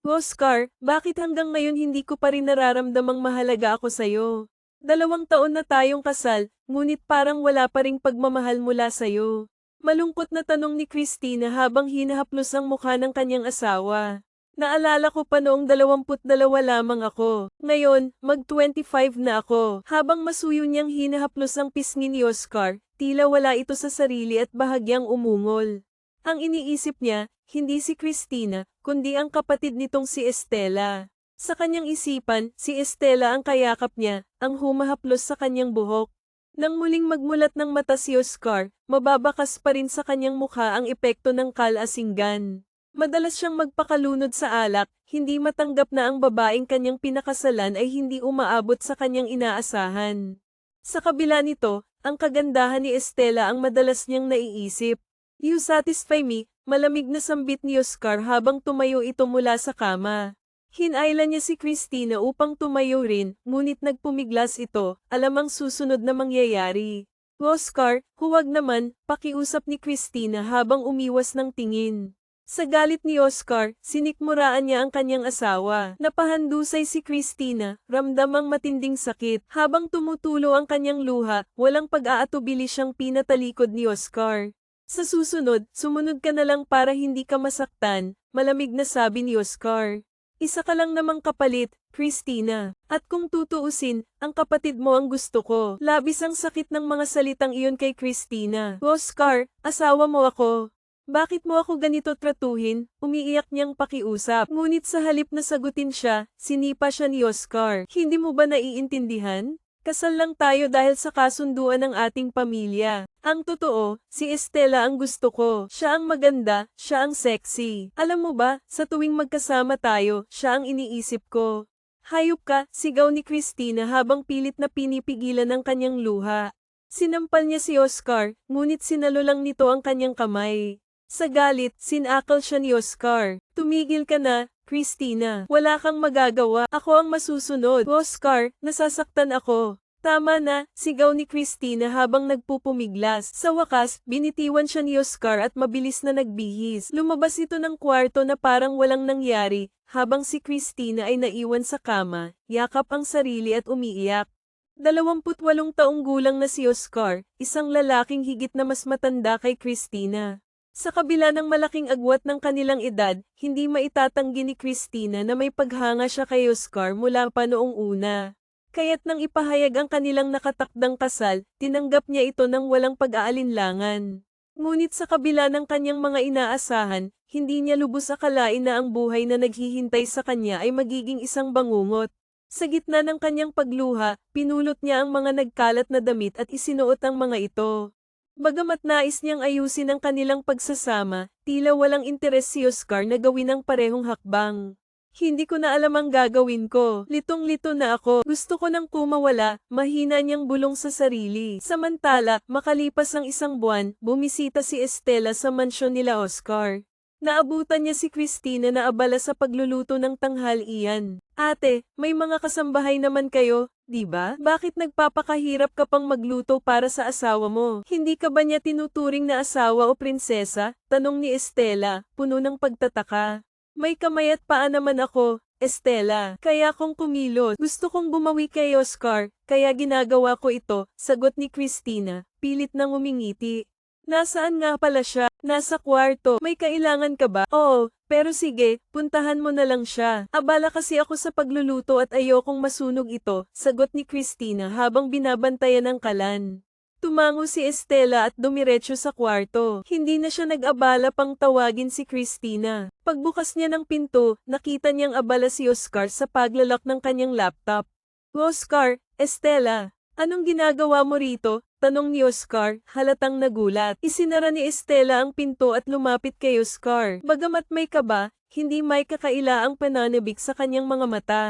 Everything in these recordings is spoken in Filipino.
Oscar, bakit hanggang ngayon hindi ko pa rin nararamdamang mahalaga ako sa'yo? 2 taon na tayong kasal, ngunit parang wala pa ring pagmamahal mula sa'yo. Malungkot na tanong ni Christina habang hinahaplos ang mukha ng kanyang asawa. Naalala ko pa noong 22 lamang ako. Ngayon, mag-25 na ako. Habang masuyo niyang hinahaplos ang pisngi ni Oscar, tila wala ito sa sarili at bahagyang umungol. Ang iniisip niya, hindi si Christina, kundi ang kapatid nitong si Estela. Sa kanyang isipan, si Estela ang kayakap niya, ang humahaplos sa kanyang buhok. Nang muling magmulat ng mata si Oscar, mababakas pa rin sa kanyang mukha ang epekto ng kalasinggan. Madalas siyang magpakalunod sa alak, hindi matanggap na ang babaeng kanyang pinakasalan ay hindi umaabot sa kanyang inaasahan. Sa kabila nito, ang kagandahan ni Estela ang madalas niyang naiisip. "You satisfy me," malamig na sambit ni Oscar habang tumayo ito mula sa kama. Hinayla niya si Christina upang tumayo rin, ngunit nagpumiglas ito, alamang susunod na mangyayari. "Oscar, huwag naman," pakiusap ni Christina habang umiwas ng tingin. Sa galit ni Oscar, sinikmuraan niya ang kanyang asawa. Napahandusay si Christina, ramdam ang matinding sakit. Habang tumutulo ang kanyang luha, walang pag-aatubili siyang pinatalikod ni Oscar. "Sa susunod, sumunod ka na lang para hindi ka masaktan," malamig na sabi ni Oscar. "Isa ka lang namang kapalit, Christina. At kung tutuusin, ang kapatid mo ang gusto ko." Labis ang sakit ng mga salitang iyon kay Christina. "Oscar, asawa mo ako. Bakit mo ako ganito tratuhin?" Umiiyak niyang pakiusap. Ngunit sa halip na sagutin siya, sinipa siya ni Oscar. "Hindi mo ba naiintindihan? Kasal lang tayo dahil sa kasunduan ng ating pamilya. Ang totoo, si Estela ang gusto ko. Siya ang maganda, siya ang sexy. Alam mo ba, sa tuwing magkasama tayo, siya ang iniisip ko." "Hayop ka," sigaw ni Christina habang pilit na pinipigilan ang kanyang luha. Sinampal niya si Oscar, ngunit sinalo lang nito ang kanyang kamay. Sa galit, sinakal siya ni Oscar. "Tumigil ka na, Christina. Wala kang magagawa. Ako ang masusunod." "Oscar, nasasaktan ako." "Tama na," sigaw ni Christina habang nagpupumiglas. Sa wakas, binitiwan siya ni Oscar at mabilis na nagbihis. Lumabas ito ng kwarto na parang walang nangyari, habang si Christina ay naiwan sa kama, yakap ang sarili at umiiyak. 28 taong gulang na si Oscar, isang lalaking higit na mas matanda kay Christina. Sa kabila ng malaking agwat ng kanilang edad, hindi maitatanggi ni Christina na may paghanga siya kay Oscar mula pa noong una. Kaya't nang ipahayag ang kanilang nakatakdang kasal, tinanggap niya ito ng walang pag-aalinlangan. Ngunit sa kabila ng kanyang mga inaasahan, hindi niya lubos akalain na ang buhay na naghihintay sa kanya ay magiging isang bangungot. Sa gitna ng kanyang pagluha, pinulot niya ang mga nagkalat na damit at isinuot ang mga ito. Bagamat nais niyang ayusin ang kanilang pagsasama, tila walang interes si Oscar na gawin ang parehong hakbang. "Hindi ko na alam ang gagawin ko. Litong-lito na ako. Gusto ko nang kumawala," mahina niyang bulong sa sarili. Samantala, makalipas ang 1 buwan, bumisita si Estela sa mansyon nila Oscar. Naabutan niya si Christina na abala sa pagluluto ng tanghalian. "Ate, may mga kasambahay naman kayo, di ba? Bakit nagpapakahirap ka pang magluto para sa asawa mo? Hindi ka ba niya tinuturing na asawa o prinsesa?" tanong ni Estela, puno ng pagtataka. "May kamay at paa naman ako, Estela. Kaya kung kumilos, gusto kong bumawi kay Oscar, kaya ginagawa ko ito," sagot ni Christina, pilit nang umingiti. "Nasaan nga pala siya?" "Nasa kwarto." "May kailangan ka ba?" "Oo, pero sige, puntahan mo na lang siya. Abala kasi ako sa pagluluto at ayokong masunog ito," sagot ni Christina habang binabantayan ang kalan. Tumango si Estela at dumiretso sa kwarto. Hindi na siya nag-abala pang tawagin si Christina. Pagbukas niya ng pinto, nakita niyang abala si Oscar sa paglalak ng kanyang laptop. "Oscar, Estela, anong ginagawa mo rito?" tanong ni Oscar, halatang nagulat. Isinara ni Estela ang pinto at lumapit kay Oscar. Bagamat may kaba, hindi may kakaila ang pananabik sa kanyang mga mata.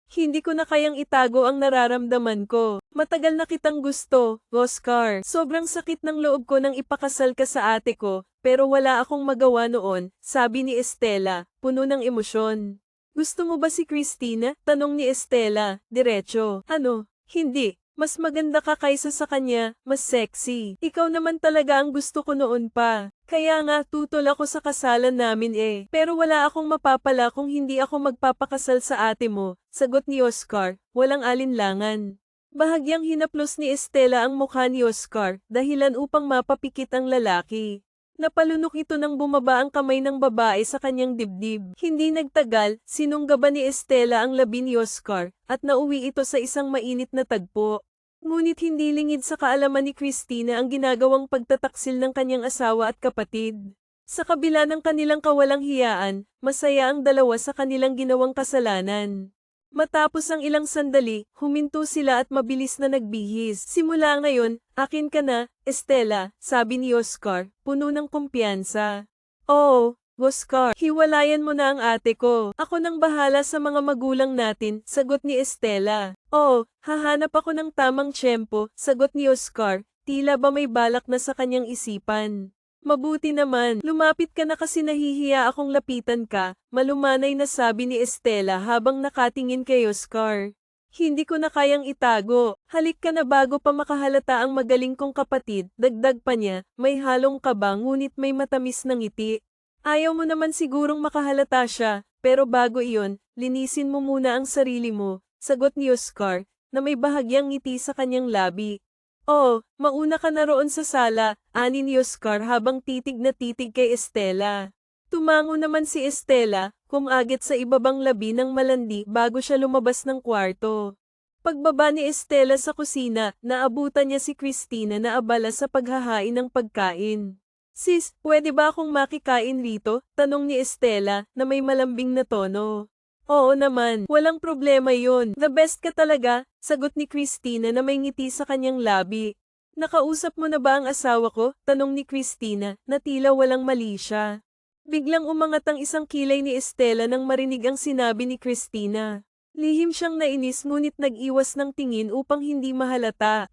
"Hindi ko na kayang itago ang nararamdaman ko. Matagal na kitang gusto, Oscar. Sobrang sakit ng loob ko nang ipakasal ka sa ate ko, pero wala akong magawa noon," sabi ni Estela, puno ng emosyon. "Gusto mo ba si Christina?" tanong ni Estela, diretso. "Ano? Hindi. Mas maganda ka kaysa sa kanya, mas sexy. Ikaw naman talaga ang gusto ko noon pa." Kaya nga tutol ako sa kasalan namin eh. Pero wala akong mapapala kung hindi ako magpapakasal sa ate mo, sagot ni Oscar, walang alinlangan. Bahagyang hinaplos ni Estela ang mukha ni Oscar, dahilan upang mapapikit ang lalaki. Napalunok ito nang bumaba ang kamay ng babae sa kanyang dibdib. Hindi nagtagal, sinunggaban ni Estela ang labi ni Oscar, at nauwi ito sa isang mainit na tagpo. Ngunit hindi lingid sa kaalaman ni Christina ang ginagawang pagtataksil ng kanyang asawa at kapatid. Sa kabila ng kanilang kawalang hiyaan, masaya ang dalawa sa kanilang ginawang kasalanan. Matapos ang ilang sandali, huminto sila at mabilis na nagbihis. Simula ngayon, akin ka na, Estela, sabi ni Oscar, puno ng kumpiyansa. Oo, Oscar, hiwalayan mo na ang ate ko. Ako nang bahala sa mga magulang natin, sagot ni Estela. Oo, hahanap ako ng tamang tiyempo, sagot ni Oscar, tila ba may balak na sa kanyang isipan. Mabuti naman, lumapit ka na kasi nahihiya akong lapitan ka, malumanay na sabi ni Estela habang nakatingin kay Oscar. Hindi ko na kayang itago, halik ka na bago pa makahalata ang magaling kong kapatid, dagdag pa niya, may halong kaba ngunit may matamis na ngiti. Ayaw mo naman sigurong makahalata siya, pero bago iyon, linisin mo muna ang sarili mo, sagot ni Oscar, na may bahagyang ngiti sa kanyang labi. Oh, mauna ka na roon sa sala, ani ni Oscar habang titig na titig kay Estela. Tumango naman si Estela, kumagit sa ibabang labi ng malandi bago siya lumabas ng kwarto. Pagbaba ni Estela sa kusina, naabutan niya si Christina na abala sa paghahain ng pagkain. Sis, pwede ba akong makikain rito? Tanong ni Estela na may malambing na tono. Oo naman, walang problema yun. The best ka talaga, sagot ni Christina na may ngiti sa kanyang labi. Nakausap mo na ba ang asawa ko? Tanong ni Christina, na tila walang mali siya. Biglang umangat ang isang kilay ni Estela nang marinig ang sinabi ni Christina. Lihim siyang nainis ngunit nag-iwas ng tingin upang hindi mahalata.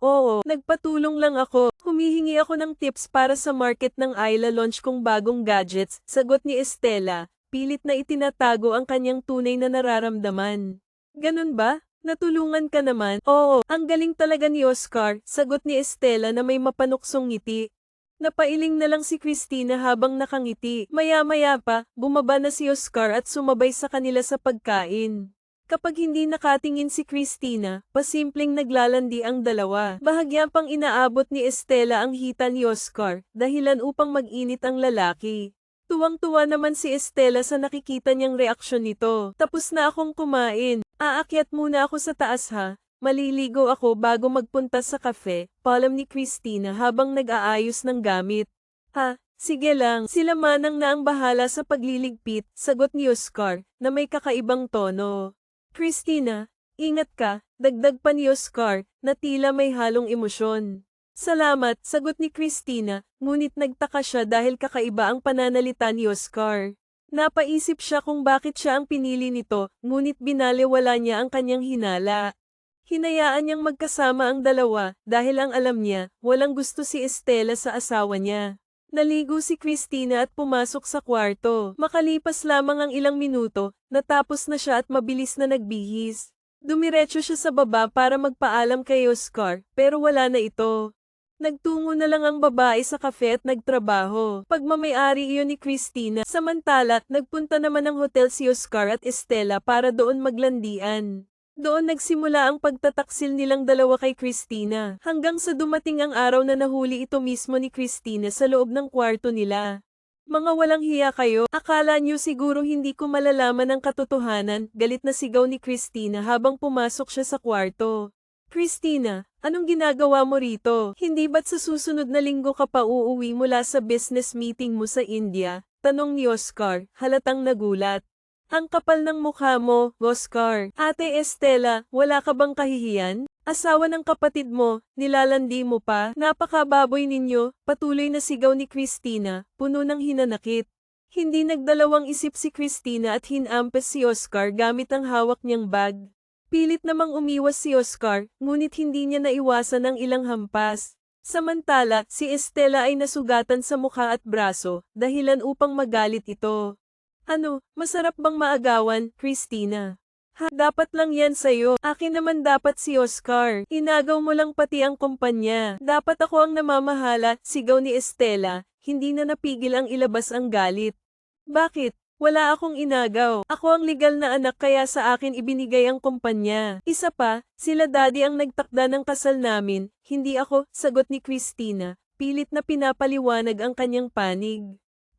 Oo, nagpatulong lang ako. Humihingi ako ng tips para sa market ng Ayla launch kong bagong gadgets, sagot ni Estela. Pilit na itinatago ang kanyang tunay na nararamdaman. Ganun ba? Natulungan ka naman? Oo, ang galing talaga ni Oscar, sagot ni Estela na may mapanuksong ngiti. Napailing na lang si Christina habang nakangiti. Maya-maya pa, bumaba na si Oscar at sumabay sa kanila sa pagkain. Kapag hindi nakatingin si Christina, pasimpleng naglalandi ang dalawa. Bahagya pang inaabot ni Estela ang hita ni Oscar, dahilan upang mag-init ang lalaki. Tuwang-tuwa naman si Estela sa nakikita niyang reaksyon nito. Tapos na akong kumain. Aakyat muna ako sa taas ha. Maliligo ako bago magpunta sa kafe, palam ni Christina habang nag-aayos ng gamit. Sige lang. Sila manang na ang bahala sa pagliligpit, sagot ni Oscar, na may kakaibang tono. Christina, ingat ka, dagdag pa ni Oscar, na tila may halong emosyon. Salamat, sagot ni Christina, ngunit nagtaka siya dahil kakaiba ang pananalita ni Oscar. Napaisip siya kung bakit siya ang pinili nito, ngunit binaliwala niya ang kanyang hinala. Hinayaan niyang magkasama ang dalawa, dahil ang alam niya, walang gusto si Estela sa asawa niya. Naligo si Christina at pumasok sa kwarto. Makalipas lamang ang ilang minuto, natapos na siya at mabilis na nagbihis. Dumiretso siya sa baba para magpaalam kay Oscar, pero wala na ito. Nagtungo na lang ang babae sa kafe at nagtrabaho. Pagmamay-ari iyon ni Christina. Samantala, nagpunta naman ng hotel si Oscar at Estela para doon maglandian. Doon nagsimula ang pagtataksil nilang dalawa kay Christina. Hanggang sa dumating ang araw na nahuli ito mismo ni Christina sa loob ng kwarto nila. Mga walang hiya kayo, akala niyo siguro hindi ko malalaman ang katotohanan, galit na sigaw ni Christina habang pumasok siya sa kwarto. Christina, anong ginagawa mo rito? Hindi ba't sa susunod na linggo ka pa uuwi mula sa business meeting mo sa India? Tanong ni Oscar, halatang nagulat. Ang kapal ng mukha mo, Oscar. Ate Estela, wala ka bang kahihiyan? Asawa ng kapatid mo, nilalandi mo pa? Napakababoy ninyo, patuloy na sigaw ni Christina, puno ng hinanakit. Hindi nagdalawang isip si Christina at hinampes si Oscar gamit ang hawak niyang bag. Pilit namang umiwas si Oscar, ngunit hindi niya naiwasan ang ilang hampas. Samantala, si Estela ay nasugatan sa mukha at braso, dahilan upang magalit ito. Ano, masarap bang maagawan, Christina? Ha, dapat lang yan sa'yo. Akin naman dapat si Oscar. Inagaw mo lang pati ang kumpanya. Dapat ako ang namamahala, sigaw ni Estela. Hindi na napigil ang ilabas ang galit. Bakit? Wala akong inagaw. Ako ang legal na anak kaya sa akin ibinigay ang kumpanya. Isa pa, sila daddy ang nagtakda ng kasal namin, hindi ako, sagot ni Christina. Pilit na pinapaliwanag ang kanyang panig.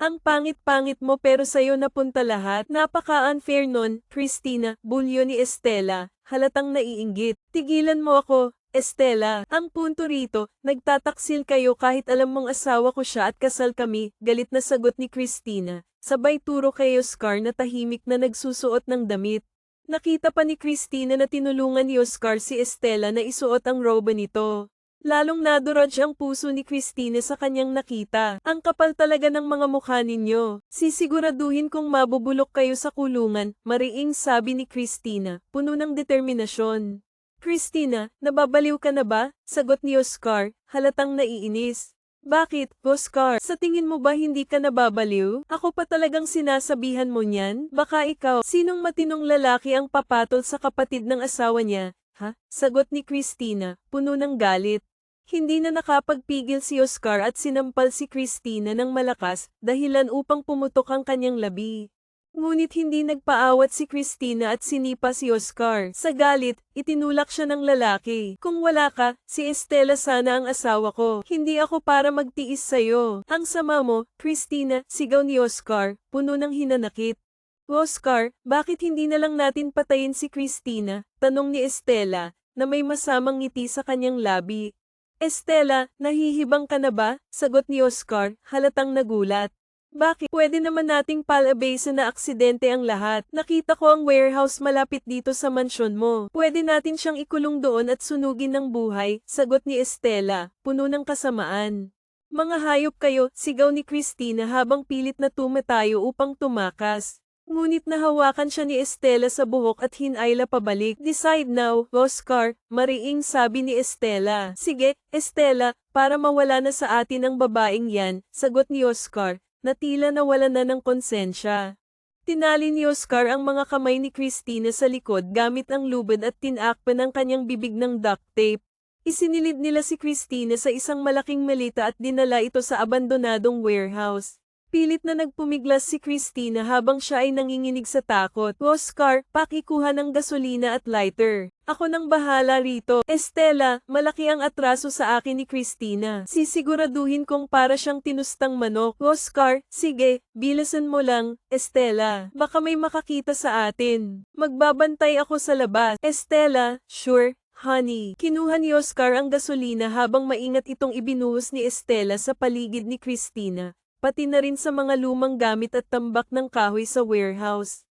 Ang pangit-pangit mo pero sa'yo napunta lahat. Napaka-unfair nun, Christina, bulyo ni Estela. Halatang naiinggit. Tigilan mo ako, Estela. Ang punto rito, nagtataksil kayo kahit alam mong asawa ko siya at kasal kami, galit na sagot ni Christina. Sabay turo kay Oscar na tahimik na nagsusuot ng damit. Nakita pa ni Christina na tinulungan ni Oscar si Estela na isuot ang robe nito. Lalong nadurog ang puso ni Christina sa kanyang nakita. Ang kapal talaga ng mga mukha ninyo. Sisiguraduhin kong mabubulok kayo sa kulungan, mariing sabi ni Christina, puno ng determinasyon. Christina, nababaliw ka na ba? Sagot ni Oscar, halatang naiinis. Bakit, Oscar? Sa tingin mo ba hindi ka nababaliw? Ako pa talagang sinasabihan mo niyan? Baka ikaw, sinong matinong lalaki ang papatol sa kapatid ng asawa niya? Ha? Sagot ni Christina, puno ng galit. Hindi na nakapagpigil si Oscar at sinampal si Christina ng malakas, dahilan upang pumutok ang kanyang labi. Ngunit hindi nagpaawat si Christina at sinipa si Oscar. Sa galit, itinulak siya ng lalaki. Kung wala ka, si Estela sana ang asawa ko. Hindi ako para magtiis sa'yo. Ang sama mo, Christina, sigaw ni Oscar, puno ng hinanakit. Oscar, bakit hindi na lang natin patayin si Christina? Tanong ni Estela, na may masamang ngiti sa kanyang labi. Estela, nahihibang ka na ba? Sagot ni Oscar, halatang nagulat. Bakit? Pwede naman nating palabasin na aksidente ang lahat. Nakita ko ang warehouse malapit dito sa mansyon mo. Pwede natin siyang ikulong doon at sunugin ng buhay, sagot ni Estela, puno ng kasamaan. Mga hayop kayo, sigaw ni Christina habang pilit na tumatayo upang tumakas. Ngunit nahawakan siya ni Estela sa buhok at hinayla pabalik. Decide now, Oscar, mariing sabi ni Estela. Sige, Estela, para mawala na sa atin ang babaeng yan, sagot ni Oscar, na tila nawala na ng konsensya. Tinali ni Oscar ang mga kamay ni Christina sa likod gamit ang lubid at tinakpan ang kanyang bibig ng duct tape. Isinilid nila si Christina sa isang malaking malita at dinala ito sa abandonadong warehouse. Pilit na nagpumiglas si Christina habang siya ay nanginginig sa takot. Oscar, pakikuha ng gasolina at lighter. Ako nang bahala rito. Estela, malaki ang atraso sa akin ni Christina. Sisiguraduhin kong para siyang tinustang manok. Oscar, sige, bilasan mo lang, Estela. Baka may makakita sa atin. Magbabantay ako sa labas. Estela, sure. Honey, kinuha ni Oscar ang gasolina habang maingat itong ibinuhos ni Estela sa paligid ni Christina, pati na rin sa mga lumang gamit at tambak ng kahoy sa warehouse.